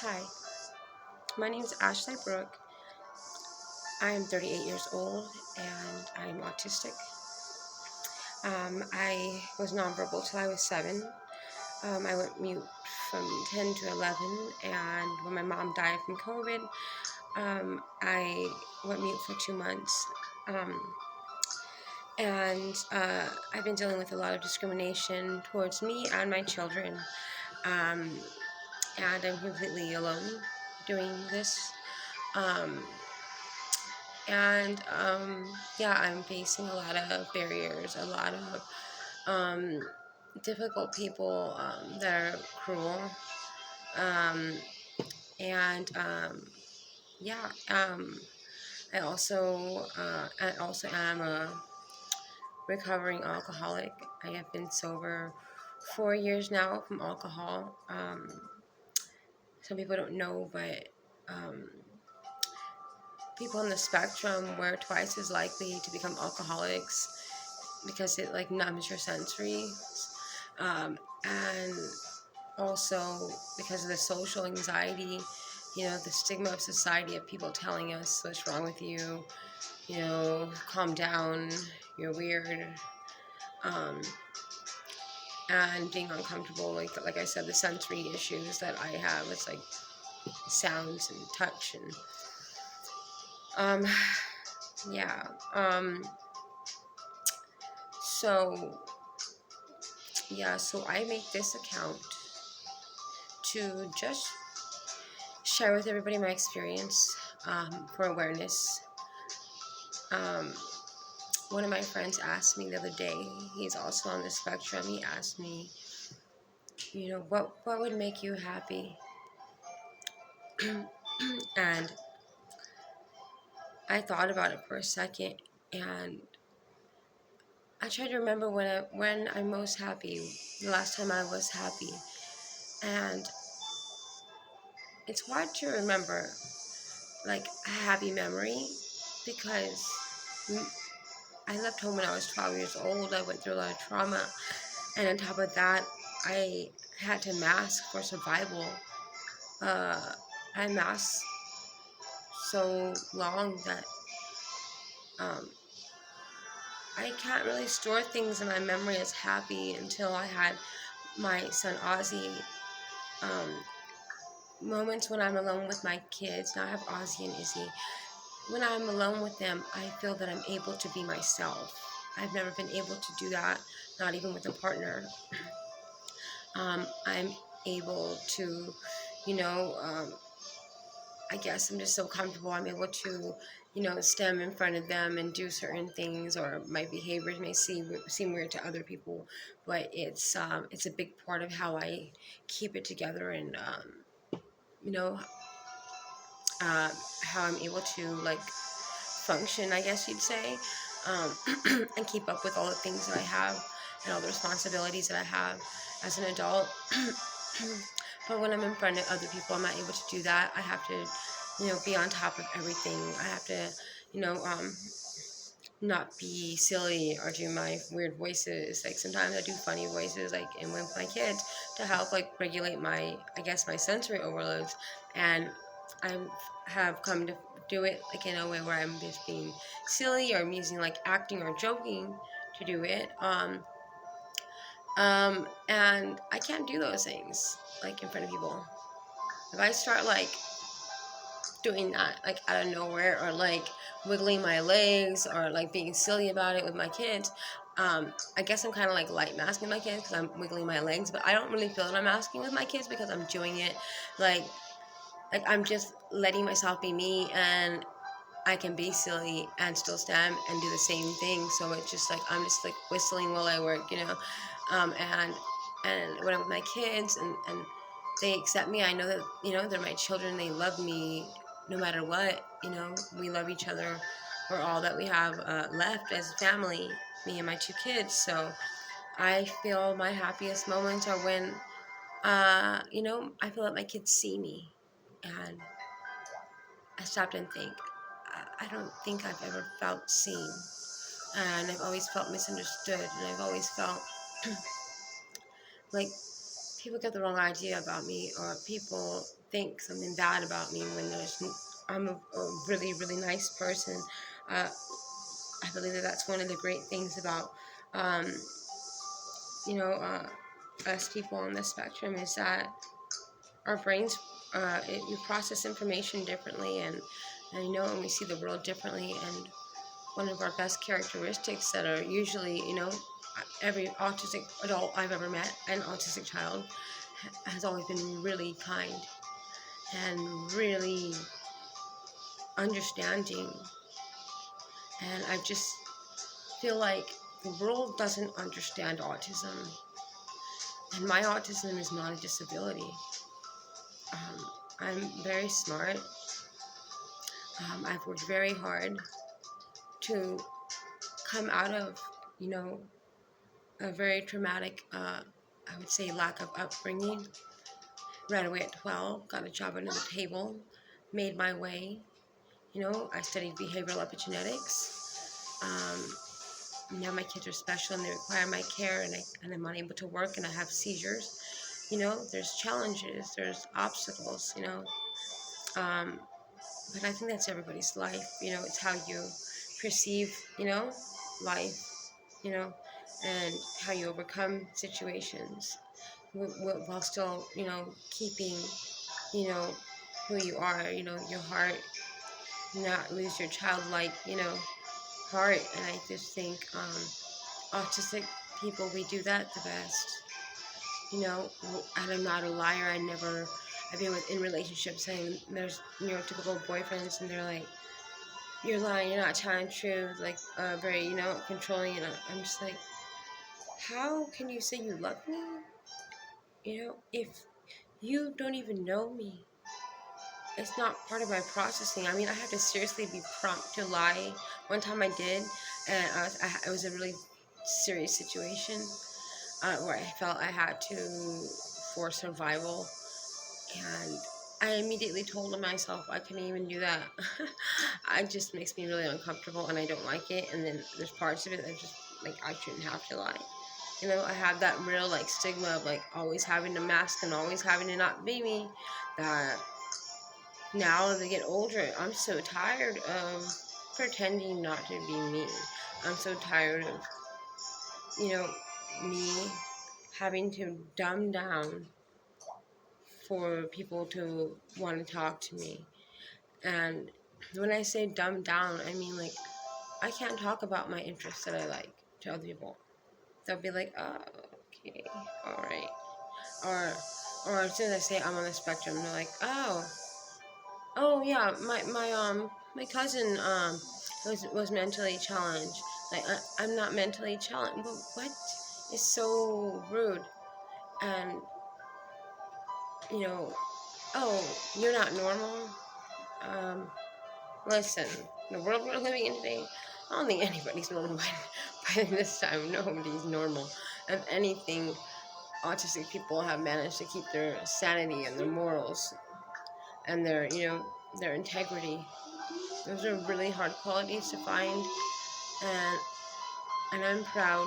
Hi, my name is Ashley Brooke. I am 38 years old and I am autistic. I was nonverbal till I was 7. I went mute from 10 to 11, and when my mom died from COVID, I went mute for 2 months. Um, and I've been dealing with a lot of discrimination towards me and my children, um, and I'm completely alone doing this. Um, and yeah, I'm facing a lot of barriers, a lot of um, difficult people that are cruel, um, and yeah, I also am a recovering alcoholic. I have been sober 4 years now from alcohol. Some people don't know, but um, people on the spectrum were twice as likely to become alcoholics because it like numbs your sensory, and also because of the social anxiety, the stigma of society of people telling us what's wrong with you, calm down, you're weird, um, and being uncomfortable, like I said, the sensory issues that I have, it's like sounds and touch and um, yeah, so so I make this account to just share with everybody my experience, for awareness. Um, One of my friends asked me the other day, he's also on the spectrum, he asked me, what would make you happy? And I thought about it for a second, and I tried to remember when I'm most happy, the last time I was happy. And it's hard to remember, like, a happy memory because I left home when I was 12 years old. I went through a lot of trauma. And on top of that, I had to mask for survival. I masked so long that um, I can't really store things in my memory as happy until I had my son Ozzy. Um, Moments when I'm alone with my kids, now I have Ozzy and Izzy. When I'm alone with them, I feel that I'm able to be myself. I've never been able to do that, not even with a partner. I'm able to, you know, I guess I'm just so comfortable. I'm able to, stand in front of them and do certain things, or my behaviors may seem weird to other people, but it's a big part of how I keep it together, and you know uh, how I'm able to like function, I guess you'd say, and keep up with all the things that I have and all the responsibilities that I have as an adult. But when I'm in front of other people, I'm not able to do that. I have to, be on top of everything. I have to, not be silly or do my weird voices. Like sometimes I do funny voices, like and with my kids to help like regulate my sensory overloads. And I have come to do it like in a way where I'm just being silly, or I'm using like acting or joking to do it. And I can't do those things like in front of people. If I start like doing that like out of nowhere, or like wiggling my legs, or like being silly about it with my kids, I guess I'm kind of like light masking my kids because I'm wiggling my legs, but I don't really feel that I'm masking with my kids because I'm doing it like I'm just letting myself be me, and I can be silly and still stand and do the same thing. So it's just like I'm just like whistling while I work, and when I'm with my kids, and they accept me, I know that they're my children. They love me no matter what. We love each other. We're all that we have left as a family, me and my 2 kids. So I feel my happiest moments are when I feel that my kids see me, and I stopped and think. I don't think I've ever felt seen, and I've always felt misunderstood, and I've always felt like people get the wrong idea about me, or people think something bad about me when I'm a really, really nice person. Uh, I believe that that's one of the great things about, um, you know, us people on the spectrum is that our brains, we process information differently, and we see the world differently. And one of our best characteristics that are usually, every autistic adult I've ever met, an autistic child, has always been really kind and really understanding. And I just feel like the world doesn't understand autism. And my autism is not a disability. I'm very smart. I've worked very hard to come out of, a very traumatic, I would say, lack of upbringing. Ran away at 12, got a job under the table, made my way. I studied behavioral epigenetics. Now my kids are special and they require my care, and I'm unable to work and I have seizures. There's challenges, there's obstacles, Um, but I think that's everybody's life. It's how you perceive, life, you know, and how you overcome situations while still, keeping, you know, who you are, your heart, not lose your childlike, heart. And I just think autistic people, we do that the best, and I'm not a liar. I've been in relationships and there's neurotypical boyfriends and they're like, you're lying, you're not telling the truth, like very, controlling, and I'm just like, how can you say you love me? If you don't even know me, it's not part of my processing. I mean, I have to seriously be prompt to lie. One time I did, and it was a really serious situation where I felt I had to, for survival, and I immediately told myself I couldn't even do that. It just makes me really uncomfortable, and I don't like it. And then there's parts of it that just, like, I shouldn't have to lie. I have that real, like, stigma of, like, always having to mask and always having to not be me, that now as I get older, I'm so tired of pretending not to be me. I'm so tired of, me having to dumb down for people to want to talk to me. And when I say dumb down, I mean, like, I can't talk about my interests that I like to other people. They'll be like, oh, okay, all right. Or as soon as I say I'm on the spectrum, they're like, oh yeah, my cousin was mentally challenged. Like, I'm not mentally challenged. But what is so rude? And oh, you're not normal. Listen, the world we're living in today, I don't think anybody's normal by this time. Nobody's normal. If anything, autistic people have managed to keep their sanity and their morals and their integrity. Those are really hard qualities to find, and I'm proud.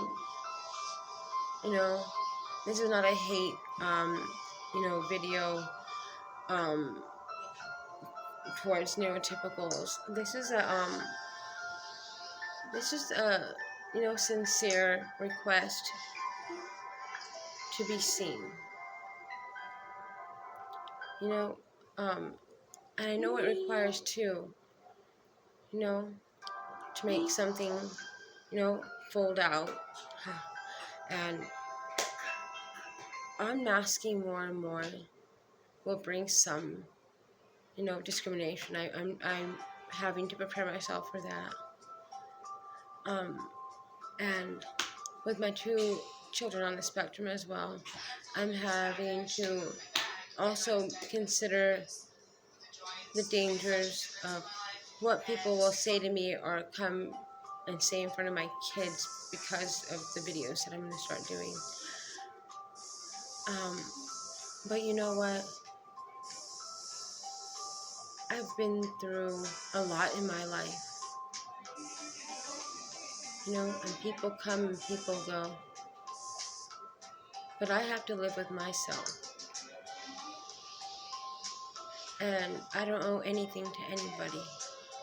This is not a hate, video, towards neurotypicals. This is a sincere request to be seen. And I know it requires two, to make something, fold out. And unmasking more and more will bring some, discrimination. I'm having to prepare myself for that. And with my two children on the spectrum as well, I'm having to also consider the dangers of what people will say to me or come and say in front of my kids because of the videos that I'm going to start doing. But you know what? I've been through a lot in my life. And people come and people go. But I have to live with myself. And I don't owe anything to anybody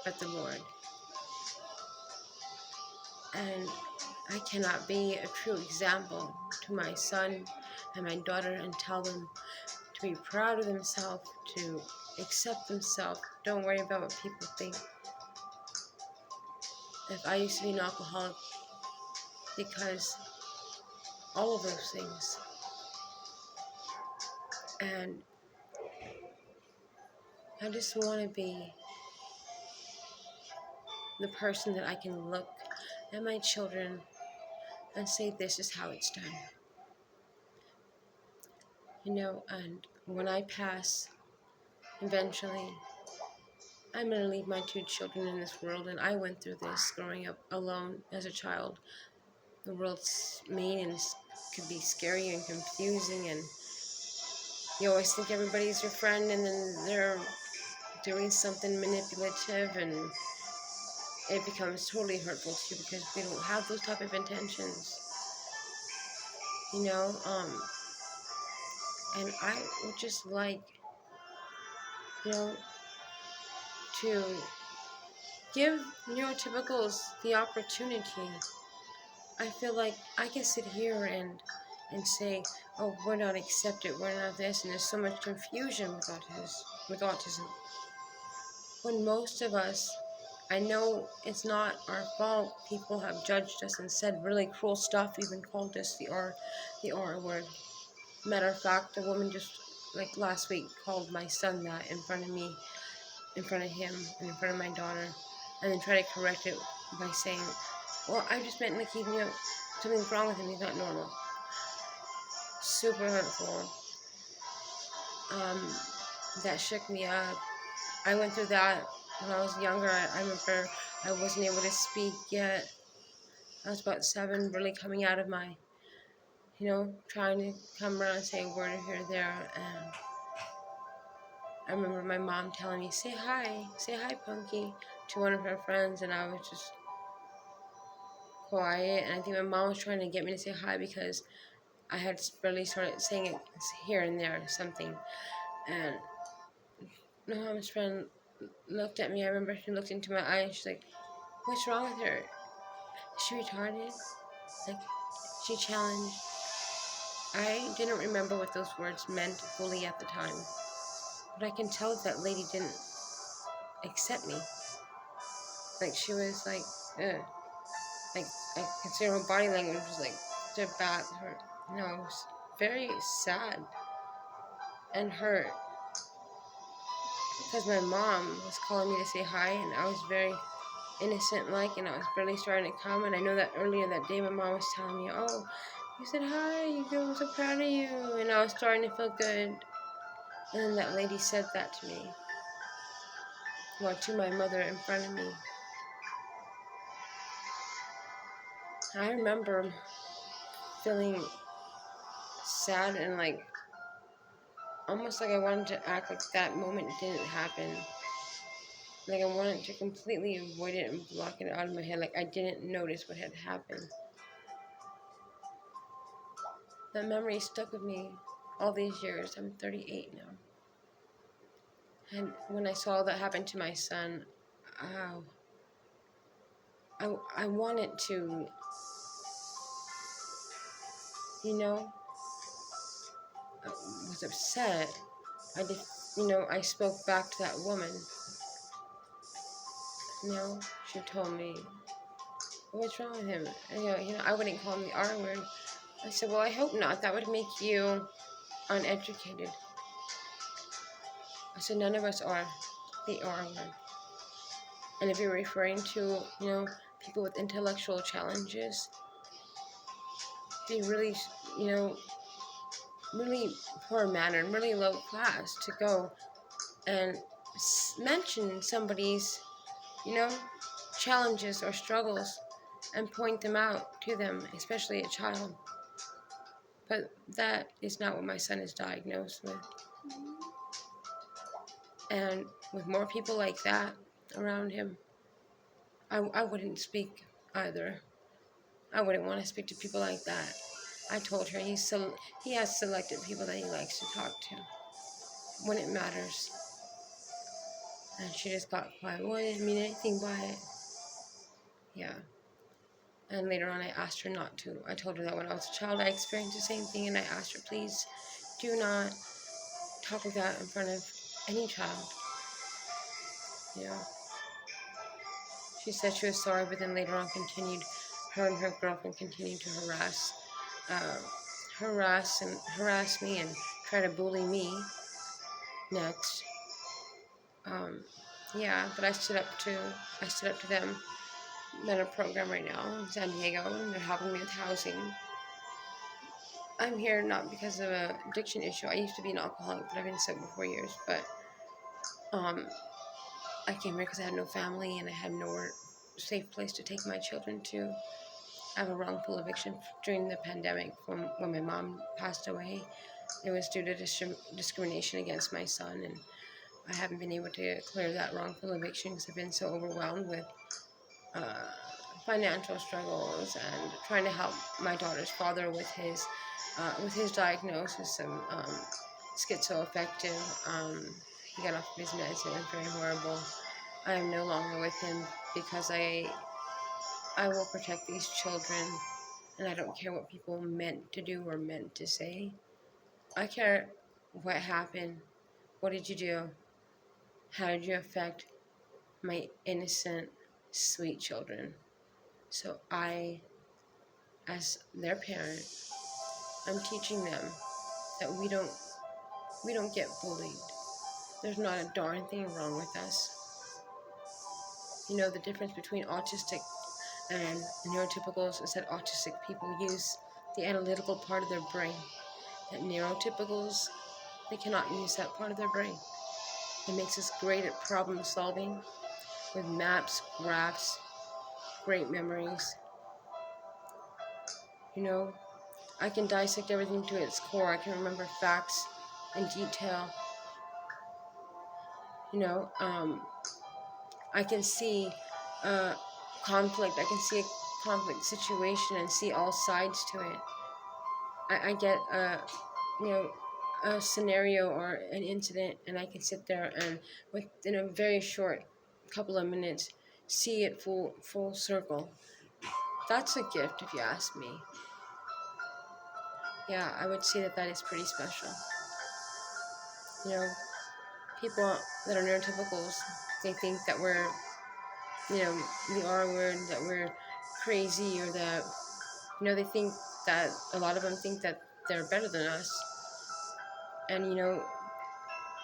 but the Lord. And I cannot be a true example to my son and my daughter and tell them to be proud of themselves, to accept themselves. Don't worry about what people think. If I used to be an alcoholic, because all of those things. And I just want to be the person that I can look at my children and say, this is how it's done. And when I pass, eventually, I'm going to leave my 2 children in this world, and I went through this growing up alone as a child. The world's mean and could be scary and confusing, and you always think everybody's your friend, and then they're doing something manipulative, and it becomes totally hurtful to you because we don't have those type of intentions, and I would just like, to give neurotypicals the opportunity. I feel like I can sit here and say, oh, we're not accepted, we're not this, and there's so much confusion with autism. When most of us, I know it's not our fault, people have judged us and said really cruel stuff, even called us the R word. Matter of fact, a woman just, like last week, called my son that in front of me, in front of him, and in front of my daughter, and then tried to correct it by saying, well, I just meant like something's wrong with him, he's not normal. Super hurtful. That shook me up. I went through that when I was younger. I remember I wasn't able to speak yet. I was about 7, really coming out of my, trying to come around and say a word here or there. And I remember my mom telling me, say hi, Punky, to one of her friends. And I was just quiet. And I think my mom was trying to get me to say hi because I had really started saying it here and there, something. And my mom's friend looked at me. I remember she looked into my eye and she's like, what's wrong with her? Is she retarded? Like, she challenged. I didn't remember what those words meant fully at the time, but I can tell that lady didn't accept me. Like, she was like, ugh. Like, I consider her body language was like, to bat her. It was very sad and hurt. Because my mom was calling me to say hi, and I was very innocent-like, and I was barely starting to come. And I know that earlier that day, my mom was telling me, oh, you said hi, I'm so proud of you. And I was starting to feel good. And then that lady said that to me. Well, to my mother in front of me. I remember feeling sad and like, almost like I wanted to act like that moment didn't happen. Like I wanted to completely avoid it and block it out of my head. Like I didn't notice what had happened. That memory stuck with me all these years. I'm 38 now. And when I saw that happen to my son, I wanted to, I was upset. I spoke back to that woman. She told me, what's wrong with him? And, I wouldn't call him the R word. I said, well, I hope not. That would make you uneducated. I said, none of us are the R word. And if you're referring to, people with intellectual challenges, they really, really poor manner and really low class to go and mention somebody's, challenges or struggles and point them out to them, especially a child. But that is not what my son is diagnosed with. And with more people like that around him, I wouldn't speak either. I wouldn't want to speak to people like that. I told her he has selected people that he likes to talk to when it matters. And she just got quiet. Well, I didn't mean anything by it. Yeah. And later on, I asked her not to. I told her that when I was a child, I experienced the same thing, and I asked her, please do not talk like that in front of any child. Yeah. She said she was sorry, but then later on her and her girlfriend continued to uh, harass me and try to bully me next. Yeah, but I stood up to them. I'm in a program right now in San Diego, and they're helping me with housing. I'm here not because of an addiction issue. I used to be an alcoholic, but I've been sober for 4 years. But I came here because I had no family and I had nowhere safe place to take my children to. I have a wrongful eviction during the pandemic from when my mom passed away. It was due to discrimination against my son, and I haven't been able to clear that wrongful eviction because I've been so overwhelmed with uh, financial struggles and trying to help my daughter's father with his diagnosis of schizoaffective. He got off of his meds. It was very horrible. I am no longer with him because I will protect these children, and I don't care what people meant to do or meant to say. I care what happened. What did you do? How did you affect my innocent, sweet children? So I, as their parent, I'm teaching them that we don't get bullied. There's not a darn thing wrong with us. You know, the difference between autistic and neurotypicals is that autistic people use the analytical part of their brain. That neurotypicals, they cannot use that part of their brain. It makes us great at problem solving with maps, graphs, great memories. You know, I can dissect everything to its core. I can remember facts in detail. You know, I can see conflict. I can see a conflict situation and see all sides to it. I get you know, a scenario or an incident, and I can sit there and within a very short couple of minutes see it full circle. That's a gift, if you ask me. Yeah, I would say that is pretty special. You know, people that are neurotypicals, they think that we're, you know, the R word, that we're crazy, or that, you know, they think that a lot of them think that they're better than us. And, you know,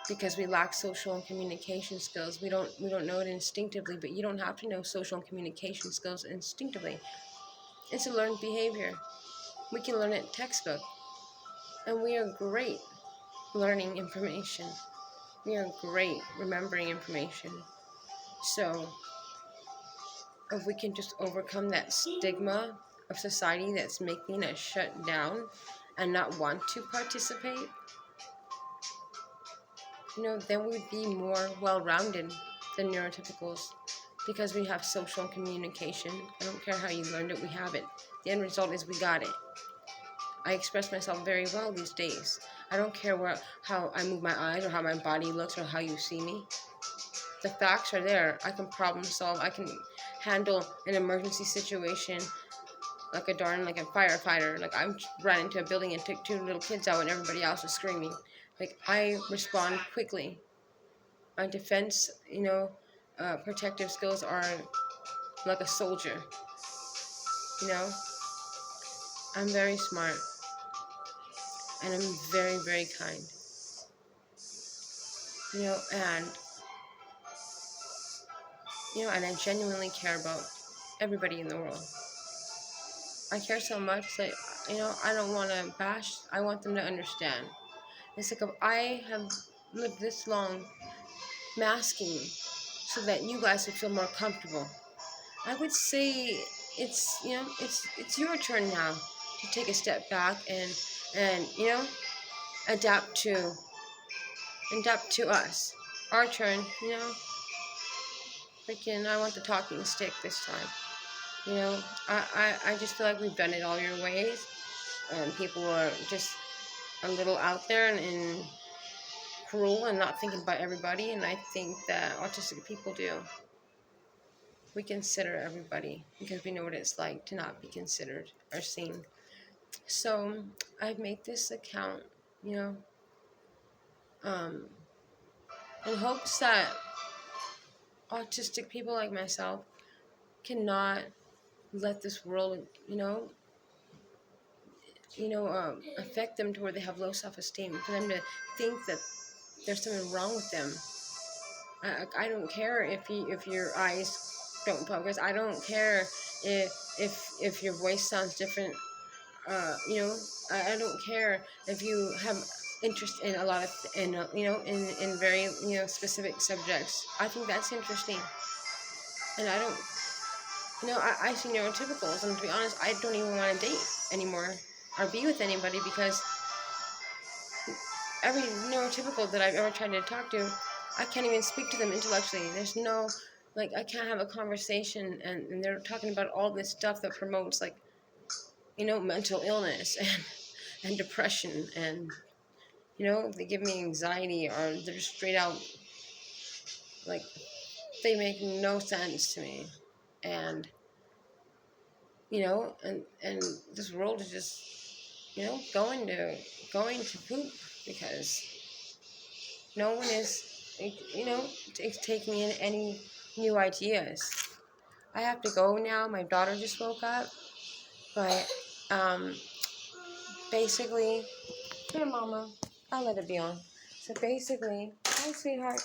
because we lack social and communication skills, we don't know it instinctively, but you don't have to know social and communication skills instinctively. It's a learned behavior. We can learn it textbook. And we are great learning information. We are great remembering information. So if we can just overcome that stigma of society that's making us shut down and not want to participate, you know, then we'd be more well-rounded than neurotypicals because we have social communication. I don't care how you learned it, we have it. The end result is we got it. I express myself very well these days. I don't care how I move my eyes or how my body looks or how you see me. The facts are there. I can problem solve. I can handle an emergency situation like a firefighter. Like, I ran into a building and took 2 little kids out and everybody else was screaming. Like, I respond quickly. My defense, you know, protective skills are like a soldier. You know, I'm very smart and I'm very, very kind. You know, and I genuinely care about everybody in the world. I care so much that, you know, I don't want to bash. I want them to understand. It's like, if I have lived this long masking so that you guys would feel more comfortable, I would say it's, you know, it's your turn now to take a step back and you know, adapt to us. Our turn, you know. Freaking, I want the talking stick this time. You know, I just feel like we've done it all your ways. and people are just a little out there and cruel and not thinking about everybody. And I think that autistic people do. We consider everybody because we know what it's like to not be considered or seen. So I make this account, you know, um, in hopes that autistic people like myself cannot let this world, affect them to where they have low self-esteem. For them to think that there's something wrong with them. I don't care if your eyes don't focus. I don't care if your voice sounds different. I don't care if you have interest in a lot of in very specific subjects. I think that's interesting, and I don't. I see neurotypicals, and to be honest, I don't even want to date anymore or be with anybody because every neurotypical that I've ever tried to talk to, I can't even speak to them intellectually. There's no, I can't have a conversation, and they're talking about all this stuff that promotes, mental illness and depression, and, they give me anxiety, or they're just straight out, like, they make no sense to me. And, and this world is just, going to poop because no one is, taking in any new ideas. I have to go now. My daughter just woke up. But basically, here, Mama, I'll let it be on. So basically, hi, sweetheart.